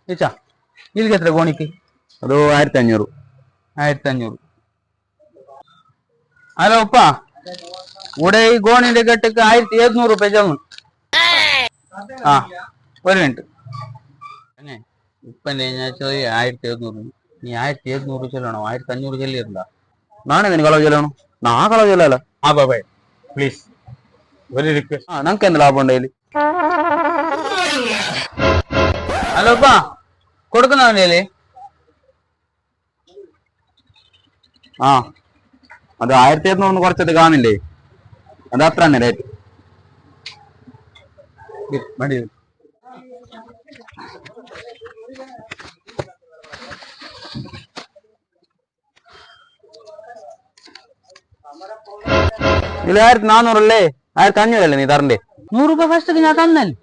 ചേച്ചാ ഇതിലേക്ക് എത്ര കോണിക്ക്? അത് 1500. 1500. ഹലോ ഉപ്പ, ഇവിടെ ഈ ഗോണിന്റെ കെട്ടിക്ക് 1700 രൂപ ചെന്നു. ആ ഒരു മിനിറ്റ്. ഇപ്പന്റെ ഞാൻ 1700. നീ 1700 ചെല്ലണോ? 1500 ചെല്ലിയിരുന്ന നാണേ നിനക്ക് കളവ് ചെല്ലണോ? നാ കളവ് ചെല്ലല്ലോ. ആ ബാബേ പ്ലീസ് ഒരു റിക്വസ്റ്റ്. ആ നമുക്ക് എന്ത് ലാഭം ഉണ്ടെങ്കിൽ? ഹലോ ഉപ്പ, കൊടുക്കുന്നവന്റെ ആ അത് 1700 കുറച്ചത് കാണില്ലേ? അത് അത്ര തന്നെ റേറ്റ്. മതി. ഇതിൽ 1400 അല്ലേ? 1500 അല്ലേ നീ തരണ്ടേ? 100 രൂപ ഫസ്റ്റ് ഞാൻ തന്നല്ലേ.